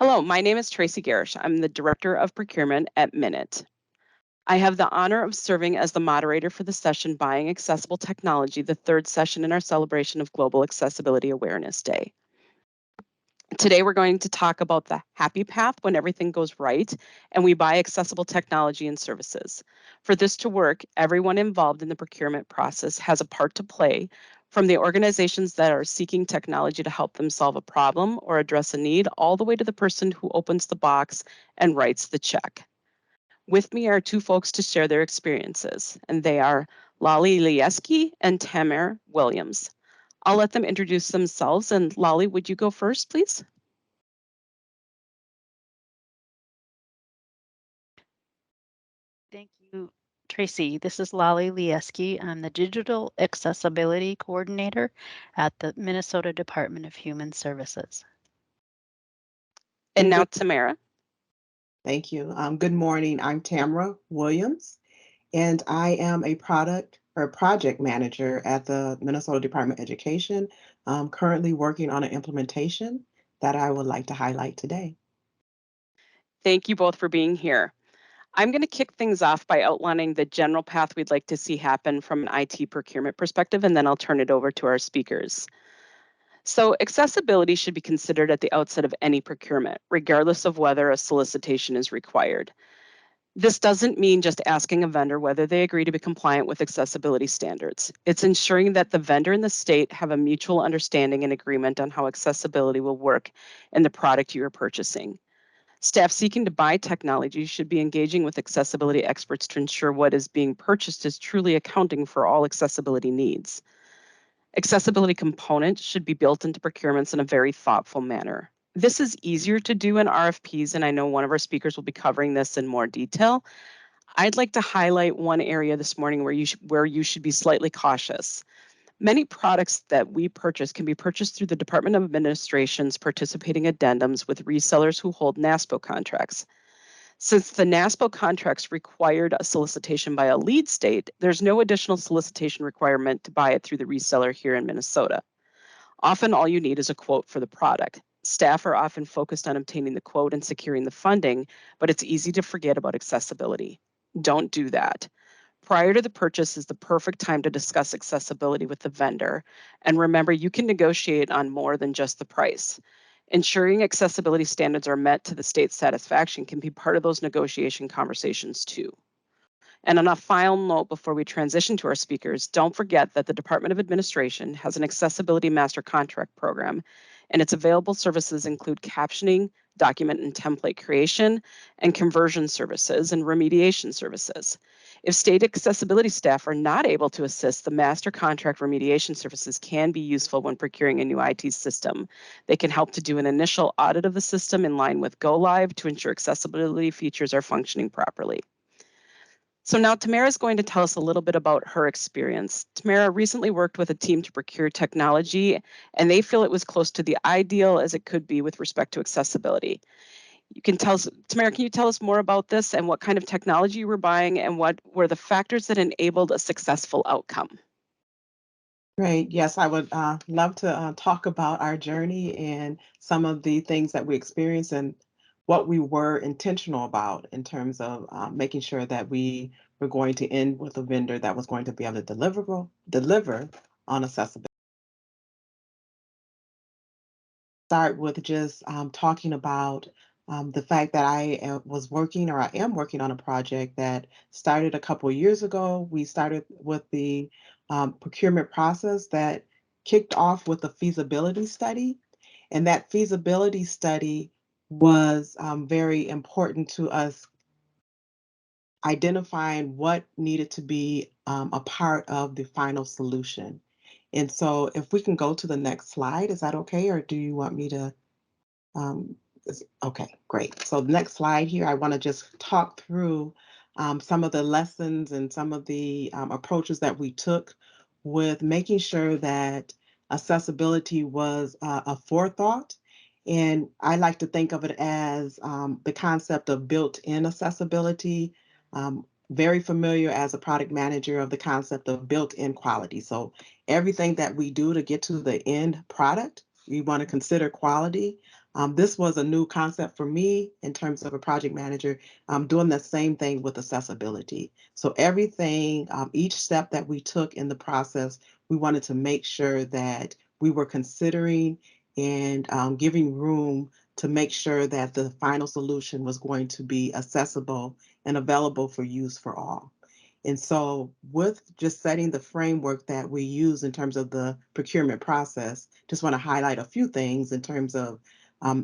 Hello, my name is Tracy Garish. I'm the Director of Procurement at Minute. I have the honor of serving as the moderator for the session Buying Accessible Technology, the third session in our celebration of Global Accessibility Awareness Day. Today, we're going to talk about the happy path when everything goes right and we buy accessible technology and services. For this to work, everyone involved in the procurement process has a part to play, from the organizations that are seeking technology to help them solve a problem or address a need, all the way to the person who opens the box and writes the check. With me are two folks to share their experiences, and they are Lolly Lieski and Tamer Williams. I'll let them introduce themselves, and Lolly, would you go first, please? Thank you, Tracy. This is Lolly Lieski. I'm the Digital Accessibility Coordinator at the Minnesota Department of Human Services. And now Tamara. Thank you. Good morning. I'm Tamara Williams, and I am a project manager at the Minnesota Department of Education. I'm currently working on an implementation that I would like to highlight today. Thank you both for being here. I'm going to kick things off by outlining the general path we'd like to see happen from an IT procurement perspective, and then I'll turn it over to our speakers. So accessibility should be considered at the outset of any procurement, regardless of whether a solicitation is required. This doesn't mean just asking a vendor whether they agree to be compliant with accessibility standards. It's ensuring that the vendor and the state have a mutual understanding and agreement on how accessibility will work in the product you are purchasing. Staff seeking to buy technology should be engaging with accessibility experts to ensure what is being purchased is truly accounting for all accessibility needs. Accessibility components should be built into procurements in a very thoughtful manner. This is easier to do in RFPs, and I know one of our speakers will be covering this in more detail. I'd like to highlight one area this morning where you should be slightly cautious. Many products that we purchase can be purchased through the Department of Administration's participating addendums with resellers who hold NASPO contracts. Since the NASPO contracts required a solicitation by a lead state, there's no additional solicitation requirement to buy it through the reseller here in Minnesota. Often all you need is a quote for the product. Staff are often focused on obtaining the quote and securing the funding, but it's easy to forget about accessibility. Don't do that. Prior to the purchase is the perfect time to discuss accessibility with the vendor. And remember, you can negotiate on more than just the price. Ensuring accessibility standards are met to the state's satisfaction can be part of those negotiation conversations too. And on a final note, before we transition to our speakers, don't forget that the Department of Administration has an Accessibility Master Contract program, and its available services include captioning, document and template creation, and conversion services and remediation services. If state accessibility staff are not able to assist, the master contract remediation services can be useful when procuring a new IT system. They can help to do an initial audit of the system in line with Go Live to ensure accessibility features are functioning properly. So now Tamara is going to tell us a little bit about her experience. Tamara recently worked with a team to procure technology, and they feel it was close to the ideal as it could be with respect to accessibility. You can tell us, Tamara, can you tell us more about this and what kind of technology you were buying and what were the factors that enabled a successful outcome? Great. Yes, I would love to talk about our journey and some of the things that we experienced and what we were intentional about in terms of making sure that we were going to end with a vendor that was going to be able to deliver on accessibility. Start with just talking about the fact that I was working or I am working on a project that started a couple of years ago. We started with the procurement process that kicked off with a feasibility study. And that feasibility study was very important to us identifying what needed to be a part of the final solution. And so if we can go to the next slide, is that okay? Or do you want me to? Um, okay, great. So the next slide here, I want to just talk through some of the lessons and some of the approaches that we took with making sure that accessibility was a forethought. And I like to think of it as the concept of built-in accessibility. Very familiar as a product manager of the concept of built-in quality. So everything that we do to get to the end product, we want to consider quality, This was a new concept for me in terms of a project manager, doing the same thing with accessibility. So everything, each step that we took in the process, we wanted to make sure that we were considering and giving room to make sure that the final solution was going to be accessible and available for use for all. And so, with just setting the framework that we use in terms of the procurement process, just want to highlight a few things in terms of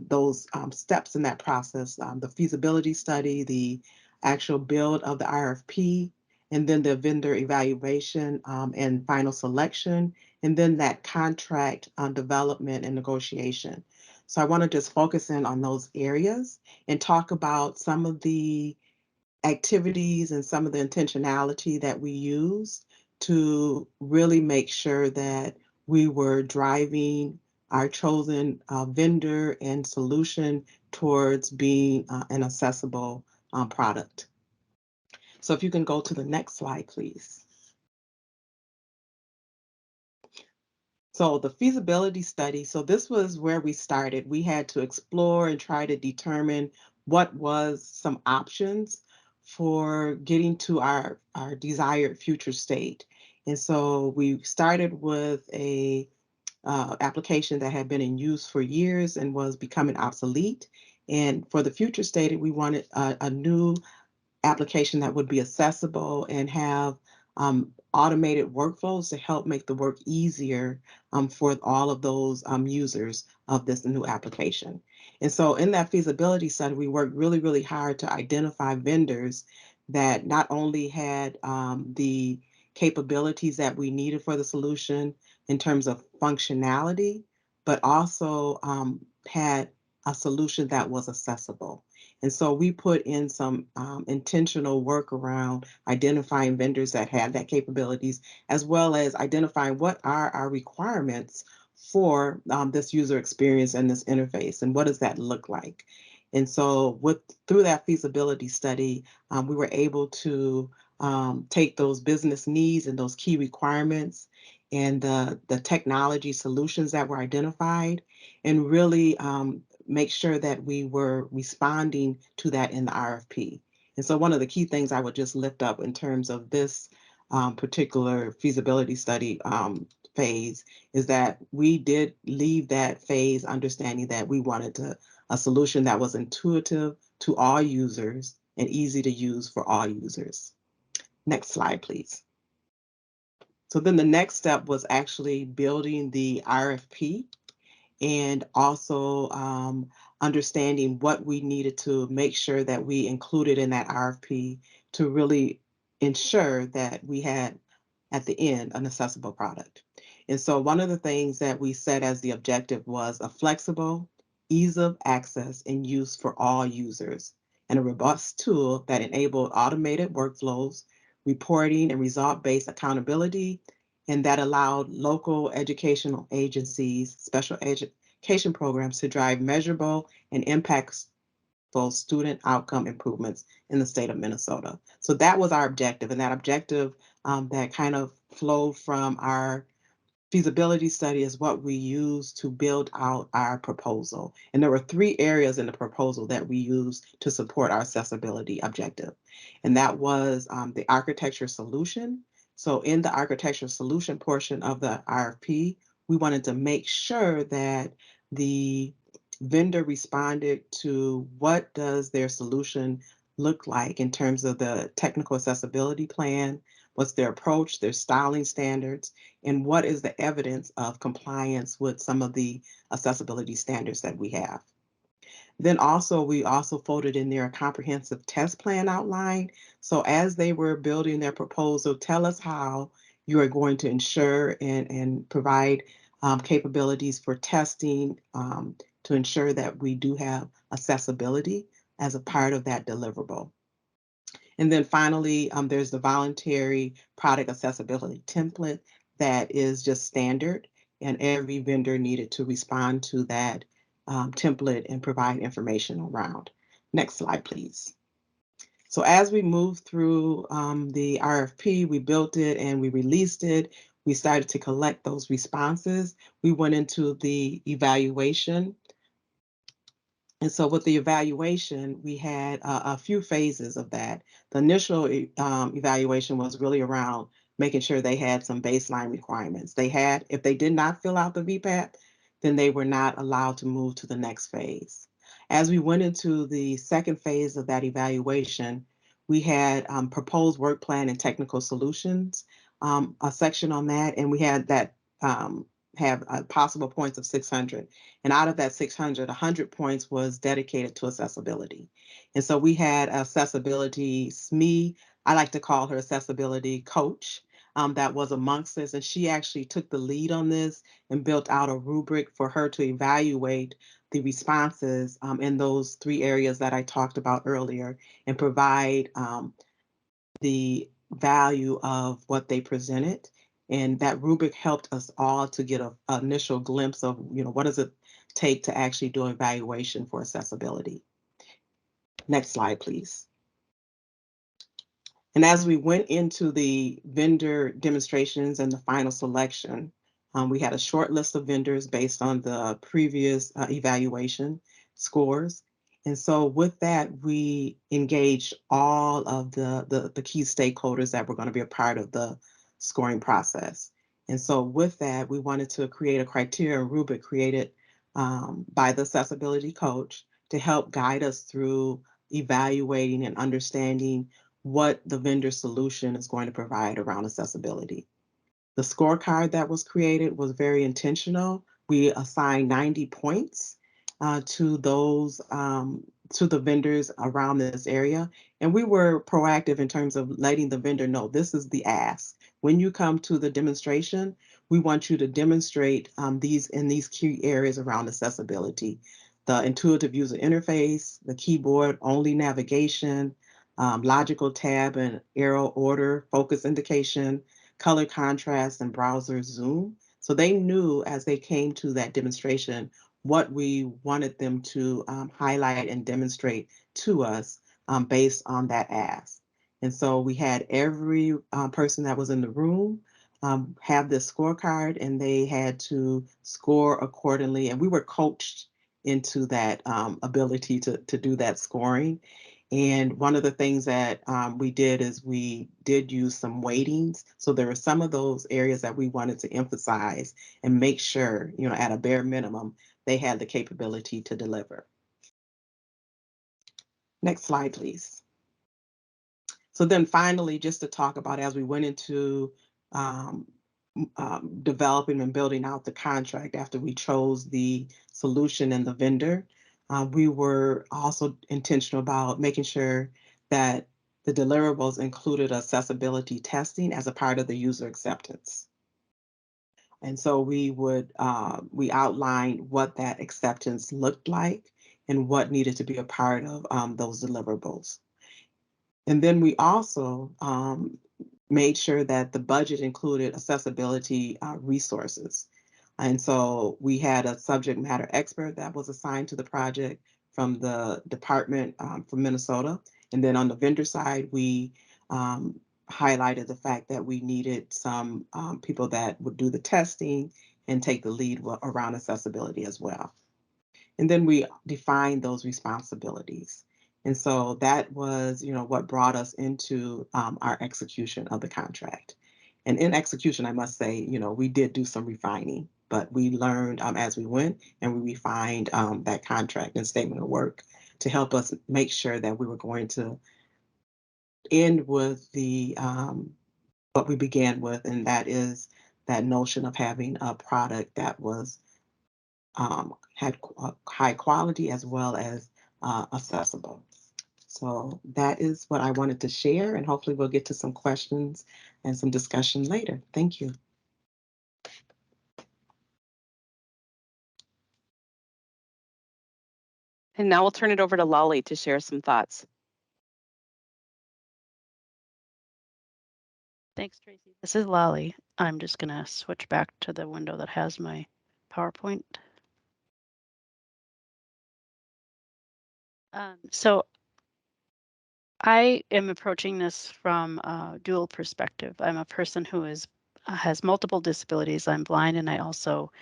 those steps in that process, the feasibility study, the actual build of the RFP, and then the vendor evaluation and final selection, and then that contract development and negotiation. So I want to just focus in on those areas and talk about some of the activities and some of the intentionality that we use to really make sure that we were driving our chosen vendor and solution towards being an accessible product. So if you can go to the next slide, please. So the feasibility study, so this was where we started. We had to explore and try to determine what was some options for getting to our desired future state. And so we started with a application that had been in use for years and was becoming obsolete. And for the future state, we wanted a new application that would be accessible and have automated workflows to help make the work easier for all of those users of this new application. And so in that feasibility study, we worked really, really hard to identify vendors that not only had the capabilities that we needed for the solution in terms of functionality, but also had a solution that was accessible. And so we put in some intentional work around identifying vendors that had that capabilities, as well as identifying what are our requirements for this user experience and this interface, and what does that look like. And so through that feasibility study, we were able to take those business needs and those key requirements and the technology solutions that were identified and really make sure that we were responding to that in the RFP. And so one of the key things I would just lift up in terms of this particular feasibility study phase is that we did leave that phase understanding that we wanted a solution that was intuitive to all users and easy to use for all users. Next slide, please. So then the next step was actually building the RFP and also understanding what we needed to make sure that we included in that RFP to really ensure that we had at the end an accessible product. And so one of the things that we set as the objective was a flexible, ease of access and use for all users, and a robust tool that enabled automated workflows, reporting and result-based accountability, and that allowed local educational agencies, special education programs to drive measurable and impactful student outcome improvements in the state of Minnesota. So that was our objective, and that objective that kind of flowed from our feasibility study is what we use to build out our proposal. And there were three areas in the proposal that we used to support our accessibility objective. And that was the architecture solution. So in the architecture solution portion of the RFP, we wanted to make sure that the vendor responded to what does their solution look like in terms of the technical accessibility plan, what's their approach, their styling standards, and what is the evidence of compliance with some of the accessibility standards that we have. Then also, we also folded in there a comprehensive test plan outline. So as they were building their proposal, tell us how you are going to ensure and provide capabilities for testing to ensure that we do have accessibility as a part of that deliverable. And then finally, there's the voluntary product accessibility template that is just standard, and every vendor needed to respond to that template and provide information around. Next slide, please. So as we moved through the RFP, we built it and we released it. We started to collect those responses. We went into the evaluation And so with the evaluation, we had a few phases of that. The initial evaluation was really around making sure they had some baseline requirements. If they did not fill out the VPAP, then they were not allowed to move to the next phase. As we went into the second phase of that evaluation, we had proposed work plan and technical solutions, a section on that, and we had that have possible points of 600. And out of that 600, 100 points was dedicated to accessibility. And so we had accessibility SME, I like to call her accessibility coach, that was amongst us. And she actually took the lead on this and built out a rubric for her to evaluate the responses in those three areas that I talked about earlier and provide the value of what they presented. And that rubric helped us all to get an initial glimpse of, what does it take to actually do an evaluation for accessibility. Next slide, please. And as we went into the vendor demonstrations and the final selection, we had a short list of vendors based on the previous evaluation scores. And so with that, we engaged all of the key stakeholders that were going to be a part of the scoring process. And so with that, we wanted to create a criteria rubric created by the accessibility coach to help guide us through evaluating and understanding what the vendor solution is going to provide around accessibility. The scorecard that was created was very intentional. We assigned 90 points to those to the vendors around this area, and we were proactive in terms of letting the vendor know this is the ask. When you come to the demonstration, we want you to demonstrate these key areas around accessibility: the intuitive user interface, the keyboard only navigation, logical tab and arrow order, focus indication, color contrast, and browser zoom. So they knew as they came to that demonstration what we wanted them to highlight and demonstrate to us based on that ask. And so we had every person that was in the room have this scorecard, and they had to score accordingly. And we were coached into that ability to do that scoring. And one of the things that we did is we did use some weightings. So there were some of those areas that we wanted to emphasize and make sure, at a bare minimum, they had the capability to deliver. Next slide, please. So then finally, just to talk about as we went into um, developing and building out the contract after we chose the solution and the vendor, we were also intentional about making sure that the deliverables included accessibility testing as a part of the user acceptance. And so we outlined what that acceptance looked like and what needed to be a part of those deliverables. And then we also made sure that the budget included accessibility resources. And so we had a subject matter expert that was assigned to the project from the department from Minnesota. And then on the vendor side, we highlighted the fact that we needed some people that would do the testing and take the lead around accessibility as well. And then we defined those responsibilities. And so that was, what brought us into our execution of the contract. And in execution, I must say, we did do some refining, but we learned as we went, and we refined that contract and statement of work to help us make sure that we were going to end with the what we began with, and that is that notion of having a product that was had high quality as well as accessible. So that is what I wanted to share, and hopefully we'll get to some questions and some discussion later. Thank you. And now we'll turn it over to Lolly to share some thoughts. Thanks, Tracy. This is Lolly. I'm just going to switch back to the window that has my PowerPoint. So I am approaching this from a dual perspective. I'm a person who has multiple disabilities. I'm blind, and I also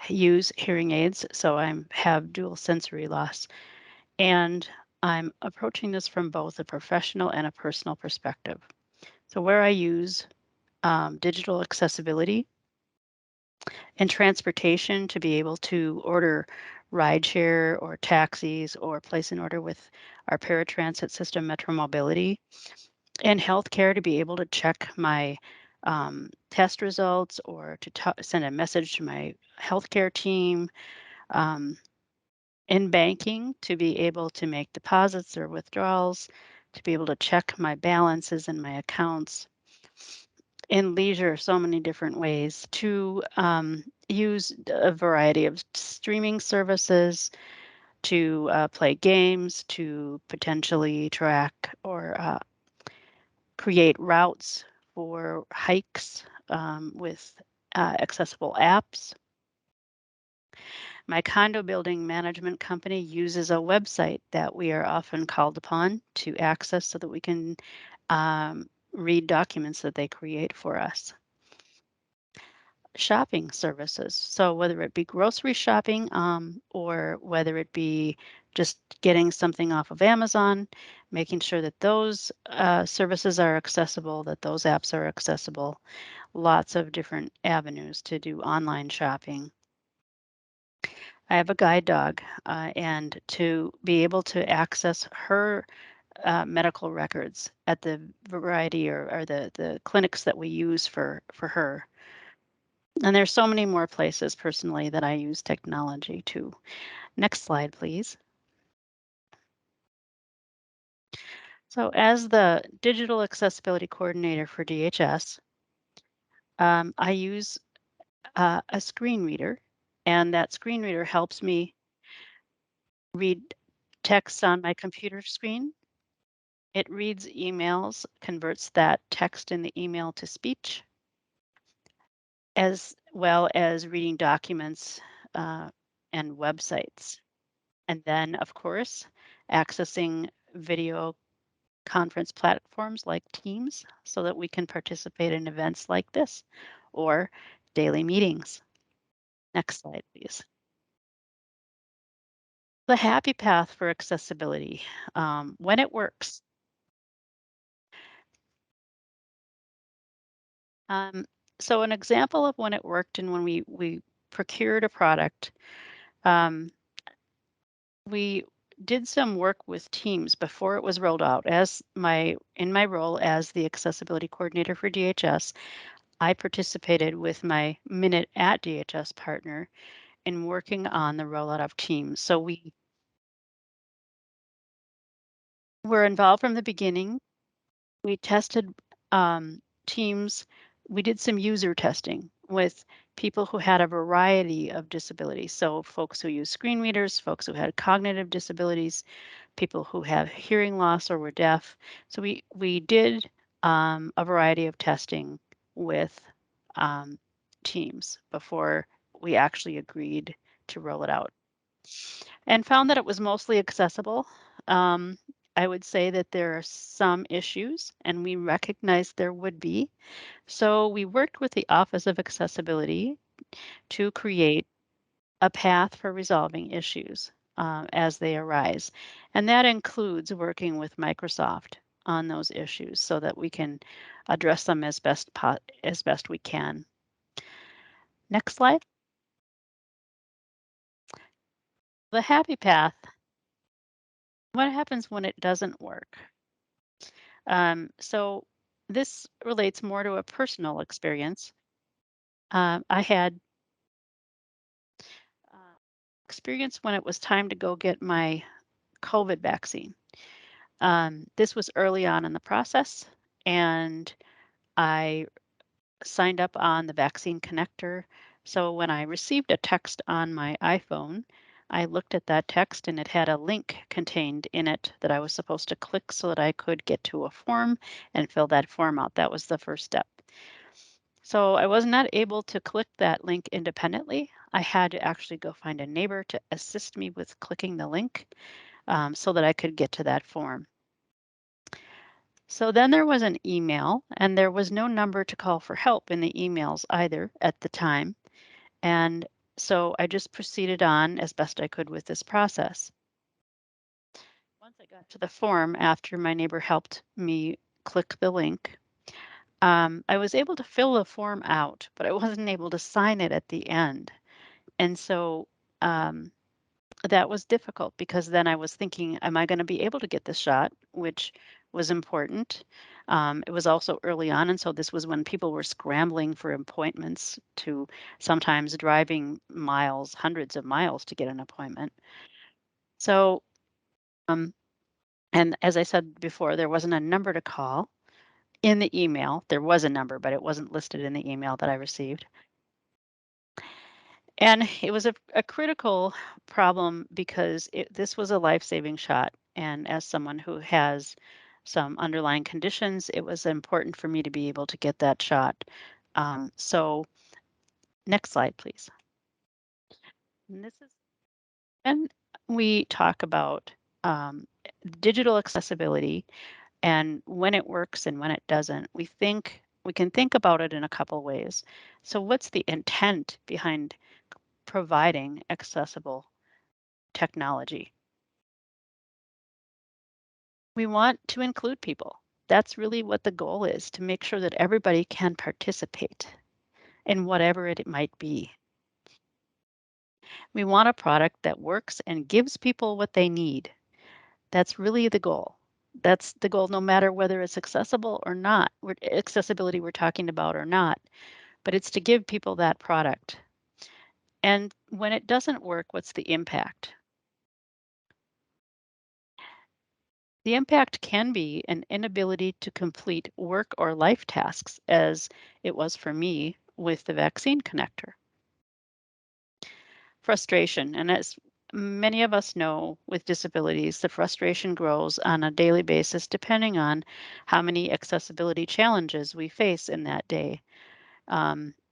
use hearing aids, so I have dual sensory loss. And I'm approaching this from both a professional and a personal perspective. So where I use digital accessibility in transportation to be able to order rideshare or taxis or place an order with our paratransit system, Metro Mobility, and healthcare to be able to check my test results or to send a message to my healthcare team. Um, in banking, to be able to make deposits or withdrawals, to be able to check my balances in my accounts. In leisure, so many different ways to use a variety of streaming services, to play games, to potentially track or create routes for hikes with accessible apps. My condo building management company uses a website that we are often called upon to access so that we can read documents that they create for us. Shopping services. So whether it be grocery shopping or whether it be just getting something off of Amazon, making sure that those services are accessible, that those apps are accessible. Lots of different avenues to do online shopping. I have a guide dog, and to be able to access her medical records at the variety or the clinics that we use for her. And there's so many more places personally that I use technology too. Next slide, please. So as the digital accessibility coordinator for DHS, I use a screen reader, and that screen reader helps me read text on my computer screen. It reads emails, converts that text in the email to speech, as well as reading documents and websites. And then, of course, accessing video conference platforms like Teams so that we can participate in events like this or daily meetings. Next slide, please. The happy path for accessibility, when it works. Um, so an example of when it worked and when we procured a product, um, we did some work with Teams before it was rolled out. In my role as the accessibility coordinator for DHS, I participated with my Minute at DHS partner in working on the rollout of Teams. So we were involved from the beginning. We tested Teams. We did some user testing with people who had a variety of disabilities. So folks who use screen readers, folks who had cognitive disabilities, people who have hearing loss or were deaf. So we did a variety of testing with um, Teams before we actually agreed to roll it out, and found that it was mostly accessible. Um, I would say that there are some issues, and we recognized there would be. So we worked with the Office of Accessibility to create a path for resolving issues as they arise. And that includes working with Microsoft on those issues so that we can address them as best we can. Next slide. The happy path. What happens when it doesn't work? So this relates more to a personal experience. I had experience when it was time to go get my COVID vaccine. This was early on in the process, and I signed up on the vaccine connector. So when I received a text on my iPhone, I looked at that text and it had a link contained in it that I was supposed to click so that I could get to a form and fill that form out. That was the first step. So I was not able to click that link independently. I had to actually go find a neighbor to assist me with clicking the link so that I could get to that form. So then there was an email, and there was no number to call for help in the emails either at the time. And so I just proceeded on as best I could with this process. Once I got to the form, after my neighbor helped me click the link, I was able to fill the form out, but I wasn't able to sign it at the end. And so um, that was difficult because then I was thinking, am I going to be able to get this shot, which was important. It was also early on. And so this was when people were scrambling for appointments, to sometimes driving miles, hundreds of miles to get an appointment. So, and as I said before, there wasn't a number to call in the email. There was a number, but it wasn't listed in the email that I received. And it was a critical problem because this was a life-saving shot. And as someone who has some underlying conditions, it was important for me to be able to get that shot. So next slide, please. And this is when we talk about digital accessibility and when it works and when it doesn't. We can think about it in a couple ways. So what's the intent behind providing accessible technology? We want to include people. That's really what the goal is, to make sure that everybody can participate in whatever it might be. We want a product that works and gives people what they need. That's really the goal. That's the goal no matter whether it's accessible or not, accessibility we're talking about or not, but it's to give people that product. And when it doesn't work, what's the impact? The impact can be an inability to complete work or life tasks, as it was for me with the vaccine connector. Frustration, and as many of us know with disabilities, the frustration grows on a daily basis depending on how many accessibility challenges we face in that day.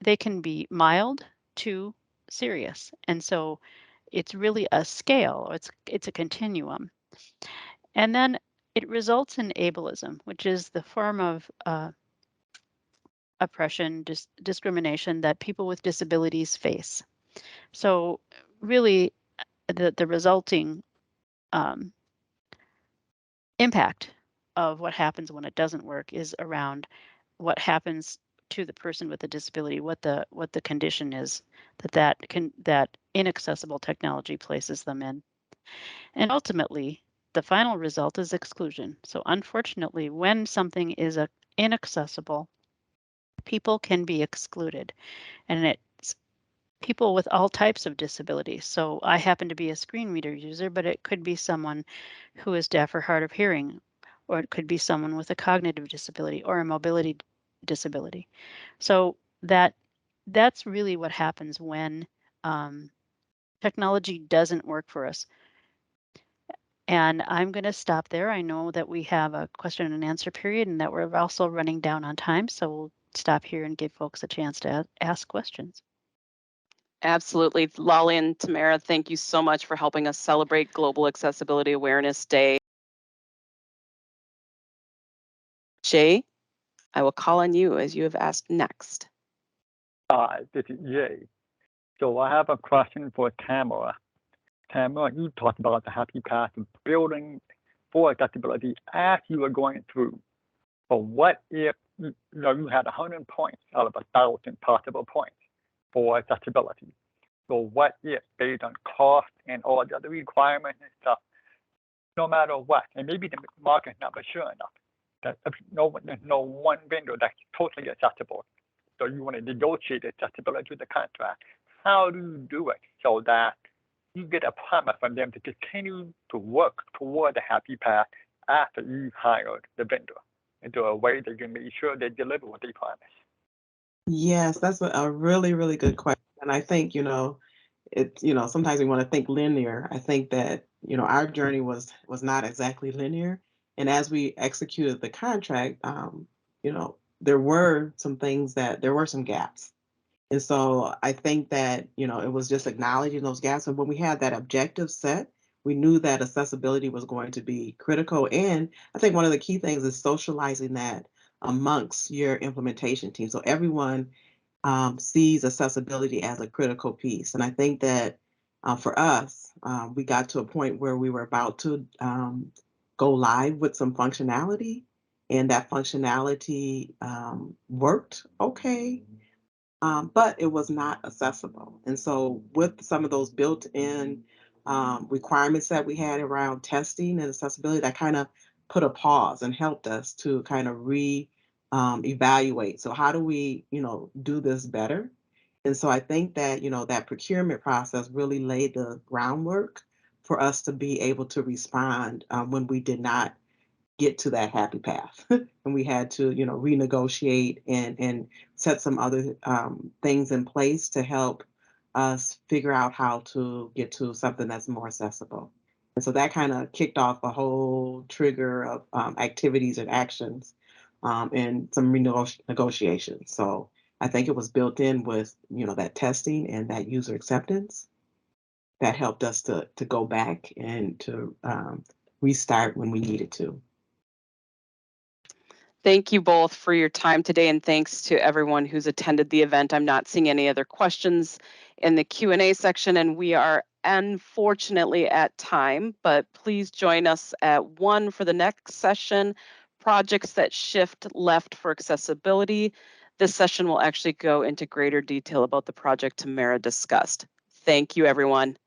They can be mild to serious, and so it's really a scale, or it's a continuum. And then it results in ableism, which is the form of oppression, discrimination that people with disabilities face. So, really, the resulting um, impact of what happens when it doesn't work is around what happens to the person with the disability, what the condition is that inaccessible technology places them in. And ultimately, the final result is exclusion. So unfortunately, when something is inaccessible, people can be excluded. And it's people with all types of disabilities. So I happen to be a screen reader user, but it could be someone who is deaf or hard of hearing, or it could be someone with a cognitive disability or a mobility disability. So that's really what happens when technology doesn't work for us. And I'm going to stop there. I know that we have a question and answer period and that we're also running down on time. So we'll stop here and give folks a chance to ask questions. Absolutely. Lolly and Tamara, thank you so much for helping us celebrate Global Accessibility Awareness Day. Jay, I will call on you as you have asked next. Hi, this is Jay. So I have a question for Tamara. Tamara, you talked about the happy path of building for accessibility as you were going through. But what if you had 100 points out of 1,000 possible points for accessibility? So what if, based on cost and all the other requirements and stuff, no matter what, and maybe the market's not mature enough, that there's no one vendor that's totally accessible. So you want to negotiate accessibility with the contract. How do you do it so that you get a promise from them to continue to work toward the happy path after you hired the vendor into a way that you can make sure they deliver what they promise? Yes, that's a really, really good question. And I think, sometimes we want to think linear. I think that, our journey was not exactly linear. And as we executed the contract, there were some gaps. And so I think that, it was just acknowledging those gaps. And when we had that objective set, we knew that accessibility was going to be critical. And I think one of the key things is socializing that amongst your implementation team. So everyone sees accessibility as a critical piece. And I think that for us, we got to a point where we were about to go live with some functionality, and that functionality worked okay, but it was not accessible. And so, with some of those built-in requirements that we had around testing and accessibility, that kind of put a pause and helped us to kind of evaluate. So, how do we, do this better? And so, I think that that procurement process really laid the groundwork for us to be able to respond when we did not get to that happy path. And we had to, renegotiate and set some other things in place to help us figure out how to get to something that's more accessible. And so that kind of kicked off a whole trigger of activities and actions and some negotiations. So I think it was built in with, that testing and that user acceptance that helped us to go back and to restart when we needed to. Thank you both for your time today, and thanks to everyone who's attended the event. I'm not seeing any other questions in the Q&A section, and we are unfortunately at time, but please join us at 1 for the next session, Projects that Shift Left for Accessibility. This session will actually go into greater detail about the project Tamara discussed. Thank you, everyone.